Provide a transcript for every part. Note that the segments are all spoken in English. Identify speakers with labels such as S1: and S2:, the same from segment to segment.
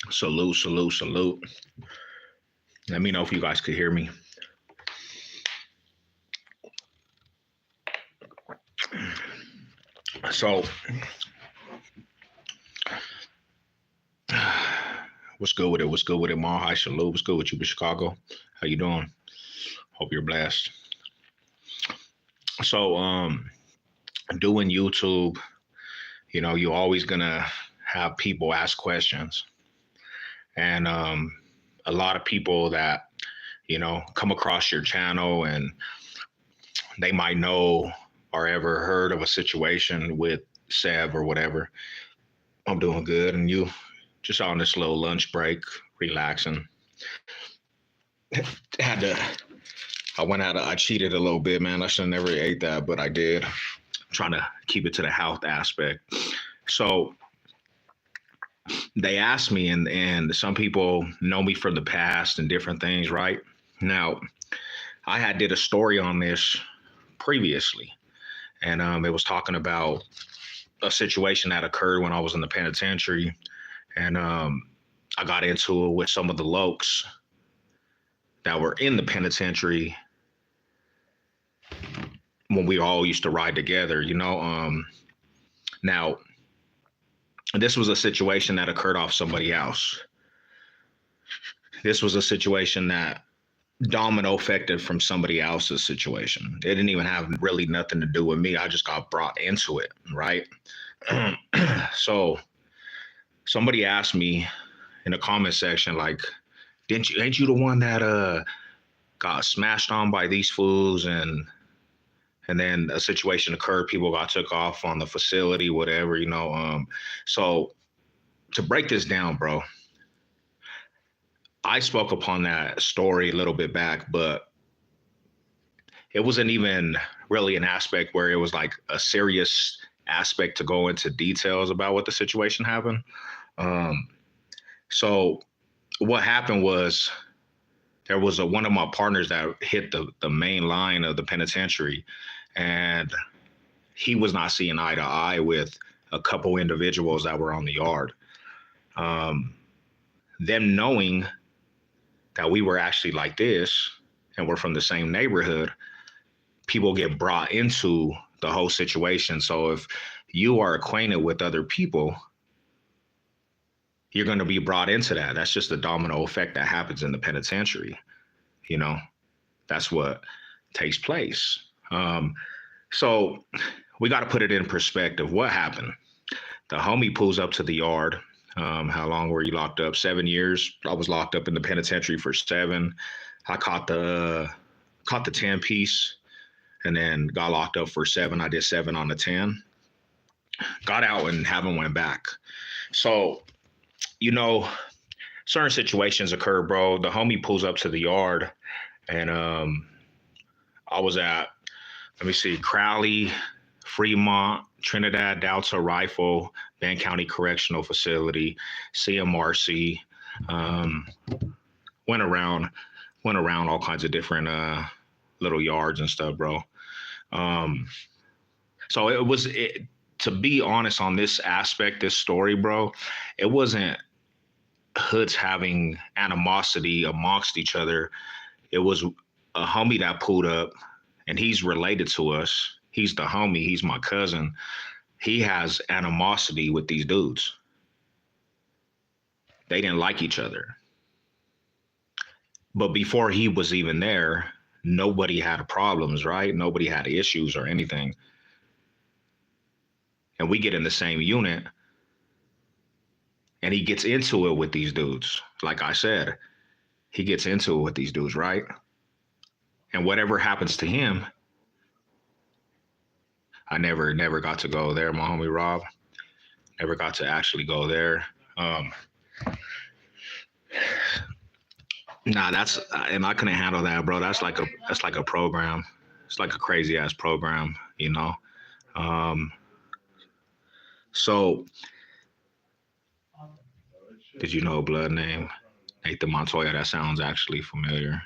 S1: Salute, salute, salute. Let me know if you guys could hear me. So, what's good with it? What's good with it, Ma? Hi, salute. What's good with you, Chicago? How you doing? Hope you're blessed. So, doing YouTube, you know, you're always gonna have people ask questions, and a lot of people that come across your channel and they might know or ever heard of a situation with Sev or whatever. I'm doing good, and you just on this little lunch break, relaxing. I cheated a little bit, man. I should have never ate that, but I did. I'm trying to keep it to the health aspect. So they asked me, and some people know me from the past and different things, right? Now, I did a story on this previously, and it was talking about a situation that occurred when I was in the penitentiary, and I got into it with some of the lokes that were in the penitentiary when we all used to ride together, Now, this was a situation that occurred off somebody else. This was a situation that domino affected from somebody else's situation. It didn't even have really nothing to do with me. I just got brought into it, right? So somebody asked me in the comment section, like, ain't you the one that got smashed on by these fools, and then a situation occurred, people got took off on the facility, whatever, So to break this down, bro, I spoke upon that story a little bit back, but it wasn't even really an aspect where it was like a serious aspect to go into details about what the situation happened. So what happened was there was one of my partners that hit the main line of the penitentiary, and he was not seeing eye to eye with a couple individuals that were on the yard. Them knowing that we were actually like this and we're from the same neighborhood, people get brought into the whole situation. So if you are acquainted with other people, you're going to be brought into that. That's just the domino effect that happens in the penitentiary. That's what takes place. So we got to put it in perspective. What happened? The homie pulls up to the yard. How long were you locked up? 7 years. I was locked up in the penitentiary for 7. I caught the 10 piece and then got locked up for 7. I did 7 on the 10. Got out and haven't went back. So, certain situations occur, bro. The homie pulls up to the yard, and I was at, let me see, Crowley, Fremont, Trinidad Delta Rifle, Bend County Correctional Facility, CMRC. Went around all kinds of different little yards and stuff, bro. So to be honest on this aspect, this story, bro, it wasn't hoods having animosity amongst each other. It was a homie that pulled up, and he's related to us. He's the homie. He's my cousin. He has animosity with these dudes. They didn't like each other. But before he was even there, nobody had problems, right? Nobody had issues or anything. And we get in the same unit, and he gets into it with these dudes. Like I said, he gets into it with these dudes, right? And whatever happens to him, I never got to go there, my homie Rob. Never got to actually go there. Nah, and I couldn't handle that, bro. That's like a program. It's like a crazy ass program, you know. Um, so did you know a blood name? Nathan Montoya. That sounds actually familiar.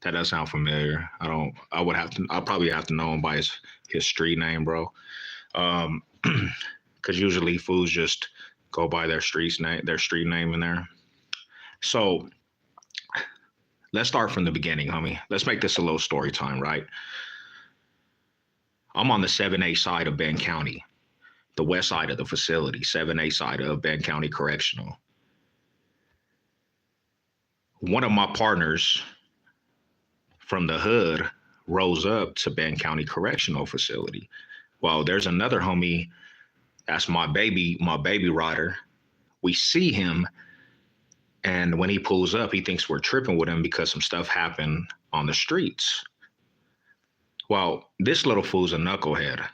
S1: That does sound familiar. I don't. I would have to. I'll probably have to know him by his street name, bro. Um, because usually fools just go by their street name in there. So let's start from the beginning, homie. Let's make this a little story time, right? I'm on the 7A side of Ben County, the west side of the facility, 7A side of Ben County Correctional. One of my partners from the hood rose up to Ben County Correctional Facility. Well, there's another homie, that's my baby rider. We see him, and when he pulls up, he thinks we're tripping with him because some stuff happened on the streets. Well, this little fool's a knucklehead.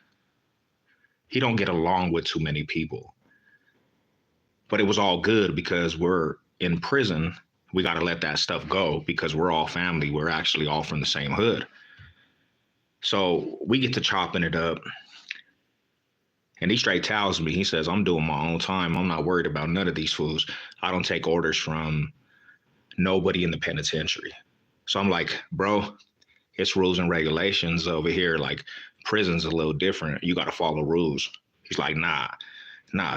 S1: He don't get along with too many people. But it was all good because we're in prison. We got to let that stuff go because we're all family. We're actually all from the same hood. So we get to chopping it up. And he straight tells me, he says, I'm doing my own time. I'm not worried about none of these fools. I don't take orders from nobody in the penitentiary. So I'm like, bro, it's rules and regulations over here. Like prison's a little different. You got to follow rules. He's like, nah,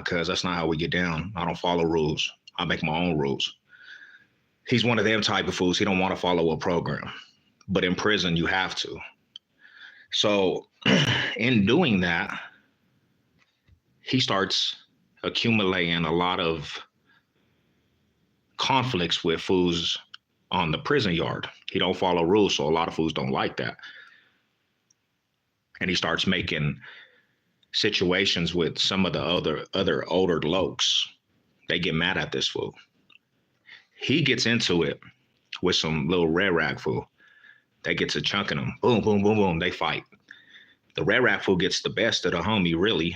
S1: cuz that's not how we get down. I don't follow rules. I make my own rules. He's one of them type of fools. He don't want to follow a program. But in prison, you have to. So in doing that, he starts accumulating a lot of conflicts with fools on the prison yard. He don't follow rules, so a lot of fools don't like that. And he starts making situations with some of the other older lokes. They get mad at this fool. He gets into it with some little red rag fool. They get to chunking him. Boom, boom, boom, boom. They fight. The red rag fool gets the best of the homie, really.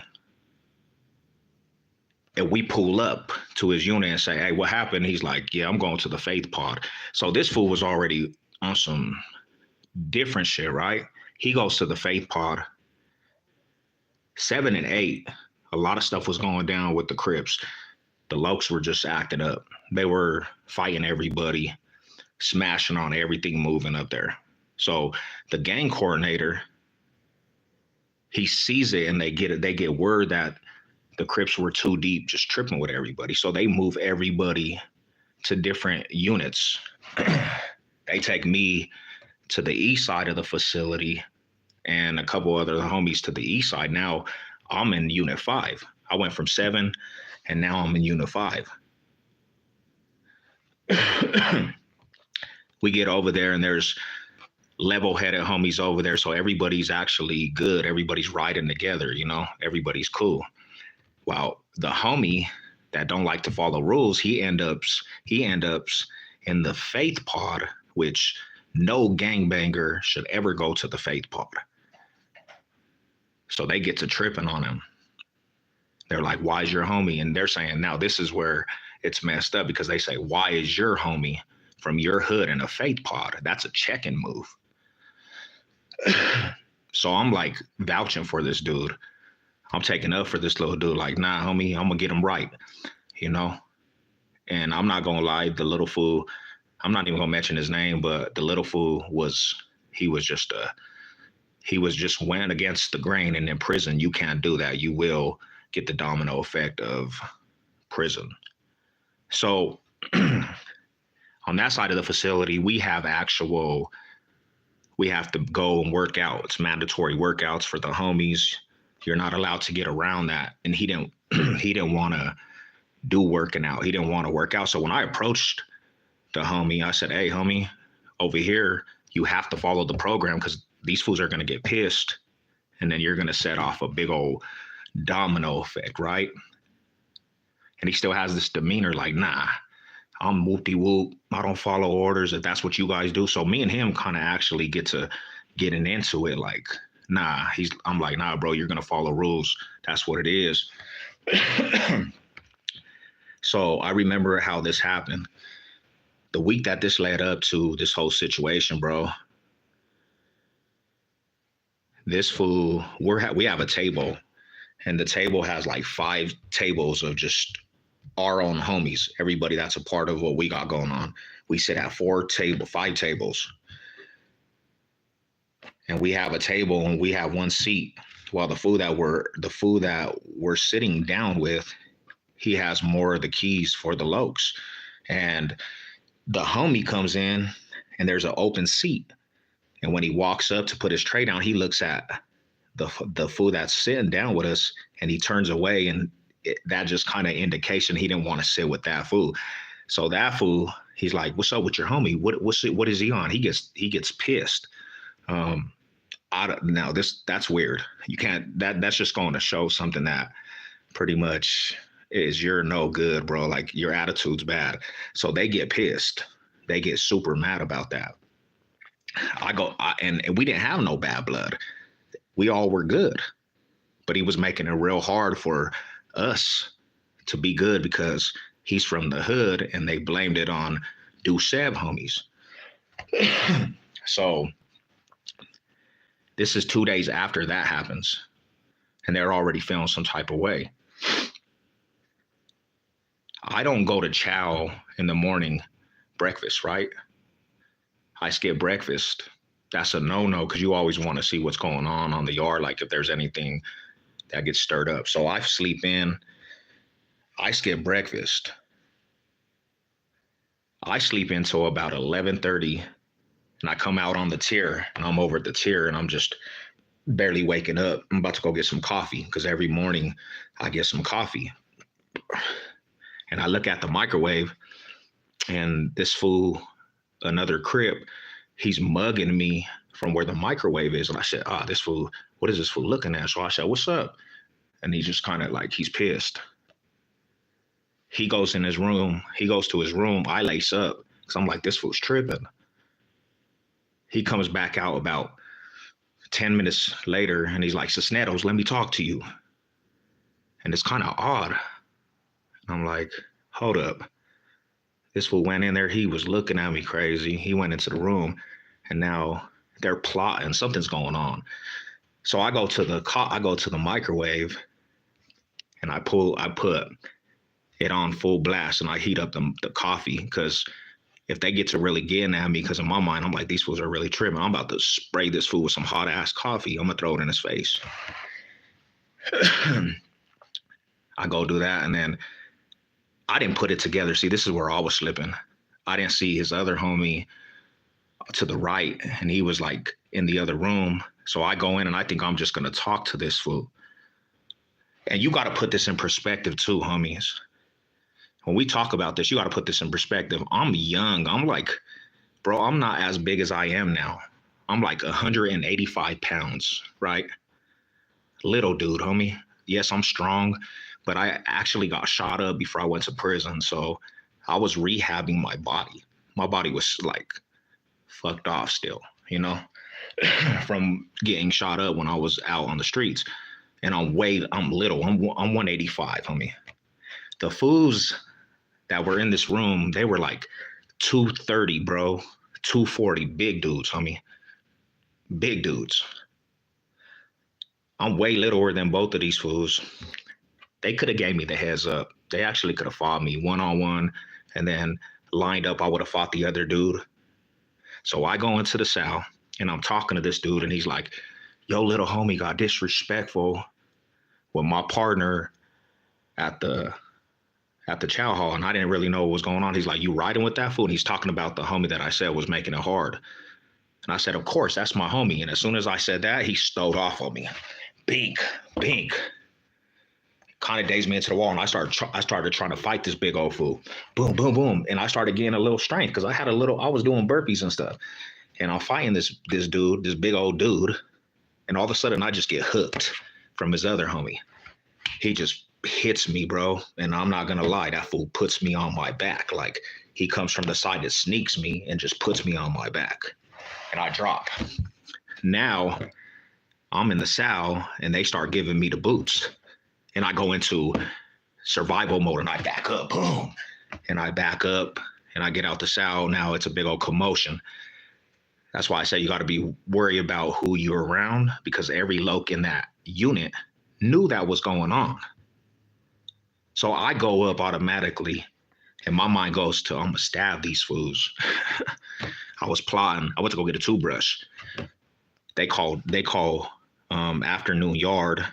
S1: And we pull up to his unit and say, hey, what happened? He's like, yeah, I'm going to the faith pod. So this fool was already on some different shit, right? He goes to the faith pod. 7 and 8, a lot of stuff was going down with the Crips. The Lokes were just acting up. They were fighting everybody, smashing on everything moving up there. So the gang coordinator, he sees it and they get word that the Crips were too deep, just tripping with everybody. So they move everybody to different units. They take me to the east side of the facility and a couple other homies to the east side. Now I'm in unit 5. I went from 7 and now I'm in unit 5. We get over there and there's level-headed homies over there. So everybody's actually good. Everybody's riding together, you know, everybody's cool. Well, the homie that don't like to follow rules, he ends up in the faith pod, which no gangbanger should ever go to the faith pod. So they get to tripping on him. They're like, why is your homie? And they're saying, now this is where it's messed up because they say, why is your homie from your hood in a faith pod? That's a check-in move. So I'm like vouching for this dude. I'm taking up for this little dude. Like, nah, homie, I'm gonna get him right, you know? And I'm not gonna lie, the little fool, I'm not even gonna mention his name, but the little fool he was just went against the grain. And in prison, you can't do that. You will get the domino effect of prison. So on that side of the facility, we have to go and work out. It's mandatory workouts for the homies. You're not allowed to get around that. And he didn't want to do working out. He didn't want to work out. So when I approached the homie, I said, hey, homie, over here, you have to follow the program because these fools are going to get pissed. And then you're going to set off a big old domino effect, right? And he still has this demeanor like, nah, I'm whoop-de-whoop. I don't follow orders if that's what you guys do. So me and him kind of actually getting into it like, nah, I'm like, nah, bro, you're going to follow rules. That's what it is. So I remember how this happened. the week that this led up to this whole situation, bro, this fool, we have a table, and the table has like 5 tables of just our own homies, everybody that's a part of what we got going on. We sit at 5 tables, and we have a table and we have one seat. While the food that we're sitting down with, he has more of the keys for the lokes. And the homie comes in and there's an open seat. And when he walks up to put his tray down, he looks at the food that's sitting down with us and he turns away. And that just kind of indication he didn't want to sit with that food. So that fool, he's like, "What's up with your homie? What is he on?" He gets pissed. Now that's weird. You can't, that's just going to show something that pretty much is you're no good, bro. Like your attitude's bad. So they get pissed. They get super mad about that. And we didn't have no bad blood. We all were good. But he was making it real hard for us to be good because he's from the hood and they blamed it on Dusev homies. So this is 2 days after that happens, and they're already feeling some type of way. I don't go to chow in the morning breakfast, right? I skip breakfast. That's a no-no because you always want to see what's going on the yard, like if there's anything that gets stirred up. So I sleep in. I skip breakfast. I sleep until about 11:30. And I come out on the tier and I'm over at the tier and I'm just barely waking up. I'm about to go get some coffee because every morning I get some coffee. And I look at the microwave and this fool, another Crip, he's mugging me from where the microwave is. And I said, this fool, what is this fool looking at? So I said, "What's up?" And he's just kind of like, he's pissed. He goes to his room. I lace up because I'm like, this fool's tripping. He comes back out about 10 minutes later and he's like, "Cisneros, let me talk to you." And it's kind of odd. I'm like, hold up. This fool went in there. He was looking at me crazy. He went into the room and now they're plotting. Something's going on. So I go to the microwave and I put it on full blast and I heat up the coffee because if they get to really getting at me, because in my mind, I'm like, these fools are really tripping. I'm about to spray this fool with some hot ass coffee. I'm gonna throw it in his face. I go do that. And then I didn't put it together. See, this is where I was slipping. I didn't see his other homie to the right. And he was like in the other room. So I go in and I think I'm just going to talk to this fool. And you got to put this in perspective too, homies. When we talk about this, you got to put this in perspective. I'm young. I'm like, bro, I'm not as big as I am now. I'm like 185 pounds, right? Little dude, homie. Yes, I'm strong, but I actually got shot up before I went to prison. So I was rehabbing my body. My body was like fucked off still, from getting shot up when I was out on the streets. And I'm little. I'm 185, homie. The fools that were in this room, they were like 230, bro. 240, big dudes, homie. Big dudes. I'm way littler than both of these fools. They could have gave me the heads up. They actually could have fought me one-on-one and then lined up. I would have fought the other dude. So I go into the cell and I'm talking to this dude and he's like, "Yo, little homie got disrespectful with my partner at the chow hall." And I didn't really know what was going on. He's like, "You riding with that fool?" And he's talking about the homie that I said was making it hard. And I said, "Of course, that's my homie." And as soon as I said that, he stowed off on me. Bink. Kind of dazed me into the wall. And I started trying to fight this big old fool. Boom, boom, boom. And I started getting a little strength because I was doing burpees and stuff. And I'm fighting this dude, this big old dude. And all of a sudden I just get hooked from his other homie. He just hits me, bro. And I'm not going to lie, that fool puts me on my back. Like he comes from the side that sneaks me and just puts me on my back. And I drop. Now I'm in the cell and they start giving me the boots. And I go into survival mode and I back up. Boom. And I back up and I get out the cell. Now it's a big old commotion. That's why I say you got to be worried about who you're around, because every loc in that unit knew that was going on. So I go up automatically, and my mind goes to, I'm gonna stab these fools. I was plotting. I went to go get a toothbrush. They call afternoon yard,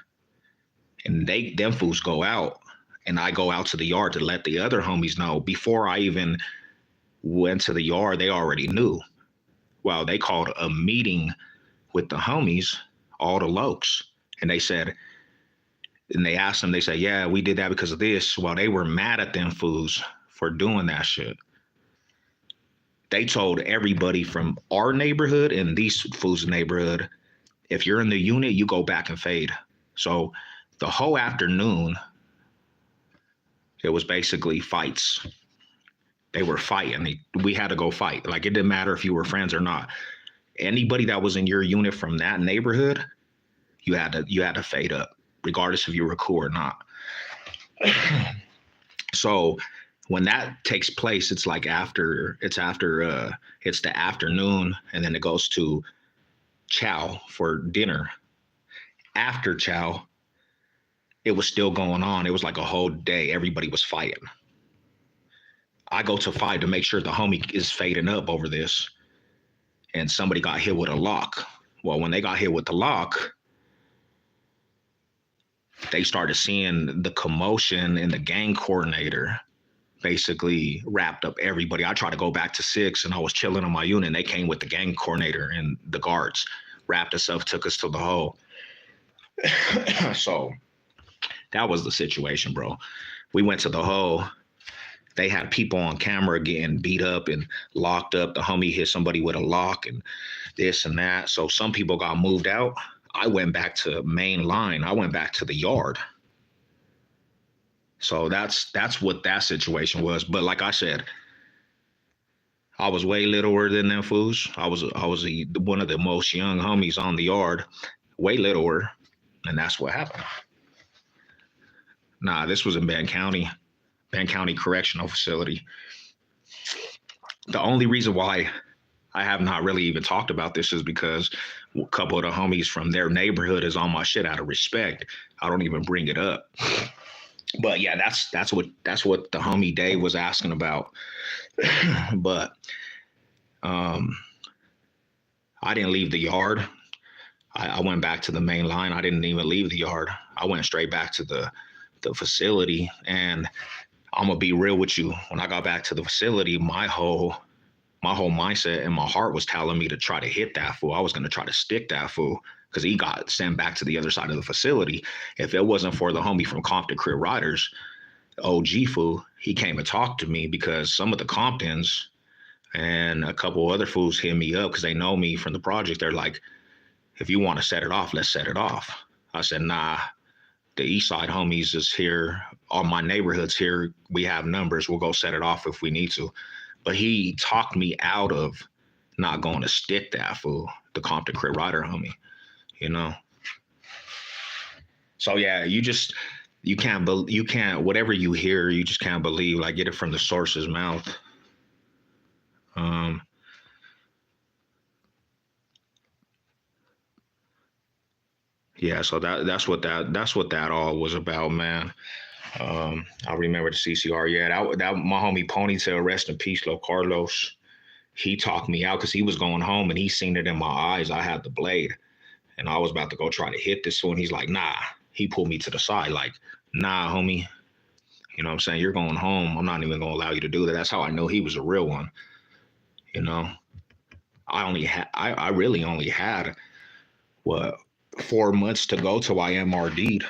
S1: and them fools go out, and I go out to the yard to let the other homies know. Before I even went to the yard, they already knew. Well, they called a meeting with the homies, all the locs, and they said, and they asked them, they said, yeah, we did that because of this. Well, they were mad at them fools for doing that shit. They told everybody from our neighborhood and these fools' neighborhood, if you're in the unit, you go back and fade. So the whole afternoon, it was basically fights. They were fighting. We had to go fight. Like, it didn't matter if you were friends or not. Anybody that was in your unit from that neighborhood, you had to fade up, regardless if you were cool or not. So when that takes place, it's like it's the afternoon, and then it goes to chow for dinner. After chow, it was still going on. It was like a whole day. Everybody was fighting. I go to fight to make sure the homie is fading up over this, and somebody got hit with a lock. Well, when they got hit with the lock, they started seeing the commotion, and the gang coordinator basically wrapped up everybody. I tried to go back to 6, and I was chilling on my unit, and they came with the gang coordinator and the guards, wrapped us up, took us to the hole. So that was the situation, bro. We went to the hole. They had people on camera getting beat up and locked up. The homie hit somebody with a lock and this and that. So some people got moved out. I went back to main line. I went back to the yard. So that's what that situation was. But like I said, I was way littler than them fools. I was one of the most young homies on the yard, way littler, and that's what happened. Nah, this was in Ben County Correctional Facility. The only reason why I have not really even talked about this is because a couple of the homies from their neighborhood is on my shit out of respect. I don't even bring it up. But yeah, that's what the homie Dave was asking about. But I didn't leave the yard. I went back to the main line. I didn't even leave the yard. I went straight back to the facility. And I'm gonna be real with you. When I got back to the facility, my whole mindset and my heart was telling me to try to hit that fool. I was gonna try to stick that fool because he got sent back to the other side of the facility. If it wasn't for the homie from Compton Crip Riders, OG fool, he came and talked to me because some of the Comptons and a couple other fools hit me up because they know me from the project. They're like, if you want to set it off, let's set it off. I said, nah. The East Side homies is here. All my neighborhood's here. We have numbers. We'll go set it off if we need to. But he talked me out of not going to stick that fool, the Compton Crip Rider homie, you know? So yeah, you can't, whatever you hear, you just can't believe, like, get it from the source's mouth. Yeah, so that's what that all was about, man. I remember the CCR. Yeah, that my homie Ponytail, rest in peace, Lo Carlos. He talked me out because he was going home and he seen it in my eyes. I had the blade, and I was about to go try to hit this one. He's like, nah. He pulled me to the side, like, nah, homie. You know what I'm saying? You're going home. I'm not even gonna allow you to do that. That's how I know he was a real one. You know, I really only had what 4 months to go till I MRD'd.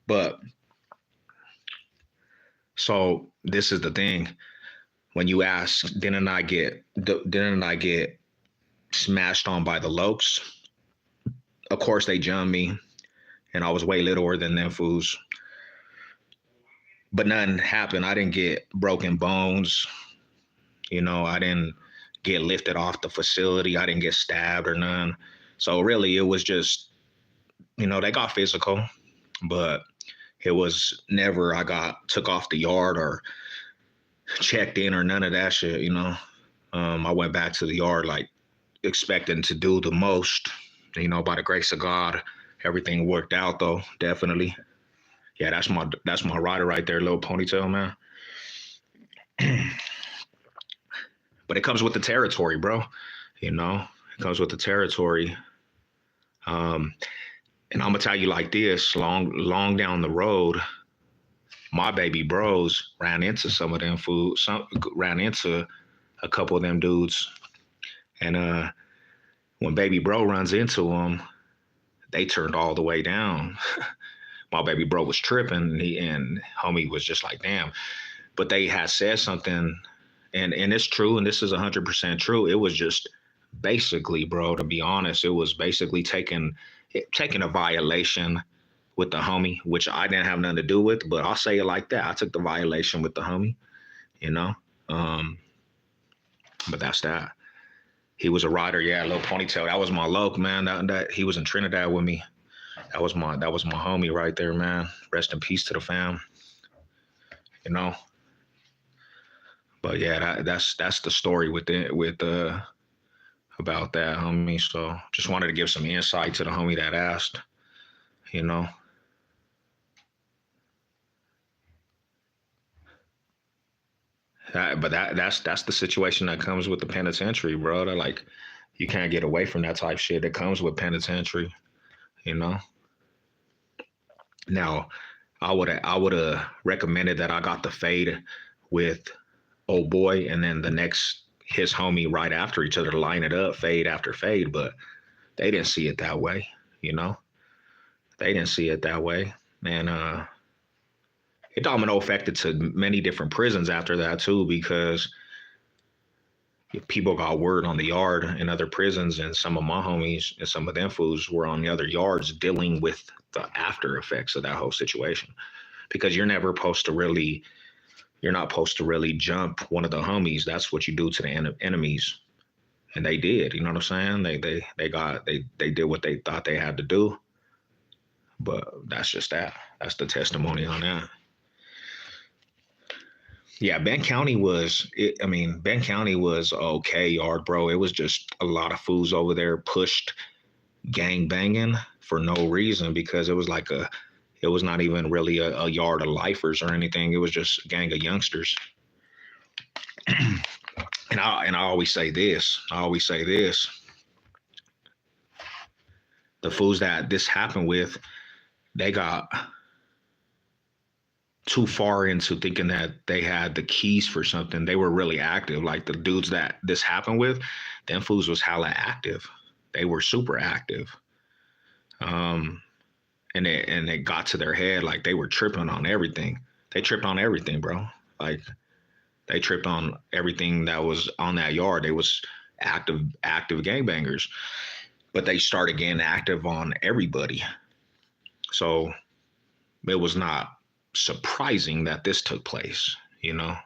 S1: But so this is the thing. When you ask, didn't I get smashed on by the locs? Of course they jumped me, and I was way littler than them fools. But nothing happened. I didn't get broken bones. You know, I didn't get lifted off the facility. I didn't get stabbed or none. So really, it was just, you know, they got physical, but it was never I got took off the yard or checked in or none of that shit, you know. I went back to the yard like expecting to do the most, you know, by the grace of God. Everything worked out though, definitely. Yeah, that's my rider right there, little ponytail, man. But it comes with the territory, bro. You know, it comes with the territory. Um, and I'm gonna tell you like this: long down the road, my baby bros ran into some of them fools. Some ran into a couple of them dudes, and when baby bro runs into them, they turned all the way down. My baby bro was tripping, and homie was just like, "Damn." But they had said something, and it's true, and this is 100% true. It was just basically, bro, to be honest, it was basically taking a violation with the homie, which I didn't have nothing to do with, but I'll say it like that. I took the violation with the homie, you know. But that's that. He was a rider, yeah, a little ponytail. That was my loc, man. That he was in Trinidad with me. That was my homie right there, man. Rest in peace to the fam, you know. But yeah, that's the story with about that homie. So just wanted to give some insight to the homie that asked, you know. That's the situation that comes with the penitentiary, bro. That like you can't get away from that type shit that comes with penitentiary, you know. Now, I would have recommended that I got the fade with old boy and then the next his homie right after each other to line it up, fade after fade, but they didn't see it that way, you know. They didn't see it that way. And it domino affected to many different prisons after that too, because people got word on the yard in other prisons, and some of my homies and some of them fools were on the other yards dealing with the after effects of that whole situation. Because you're not supposed to really jump one of the homies. That's what you do to the enemies, and they did. You know what I'm saying? They did what they thought they had to do, but that's just that. That's the testimony on that. Yeah, Ben County was. I mean, Ben County was okay yard, bro. It was just a lot of fools over there pushed gang banging for no reason, because it was like it was not even really a yard of lifers or anything. It was just a gang of youngsters. And I always say this. The fools that this happened with, they got too far into thinking that they had the keys for something. They were really active. Like the dudes that this happened with, them fools was hella active. They were super active. And it got to their head, like they were tripping on everything. They tripped on everything, bro. Like they tripped on everything that was on that yard. They was active gangbangers, but they started getting active on everybody. So it was not surprising that this took place. You know,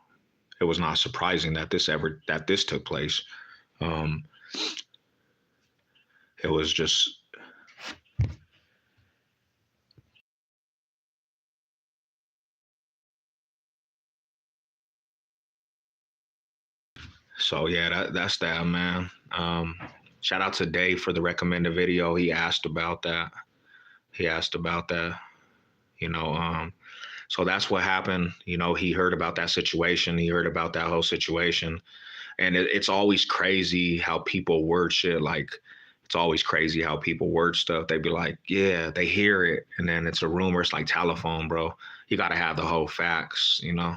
S1: it was not surprising that this took place. It was just. So yeah, that's that, man. Shout out to Dave for the recommended video. He asked about that. You know, so that's what happened. You know, he heard about that situation. He heard about that whole situation, and it's always crazy how people word shit. Like, it's always crazy how people word stuff. They be like, yeah, they hear it, and then it's a rumor. It's like telephone, bro. You got to have the whole facts. You know,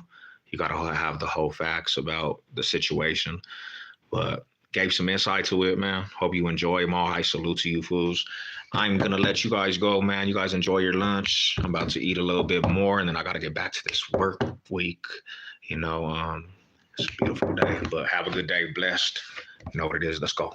S1: you got to have the whole facts about the situation. But gave some insight to it, man. Hope you enjoy them all. High salute to you fools. I'm going to let you guys go, man. You guys enjoy your lunch. I'm about to eat a little bit more, and then I got to get back to this work week. You know, it's a beautiful day, but have a good day. Blessed. You know what it is. Let's go.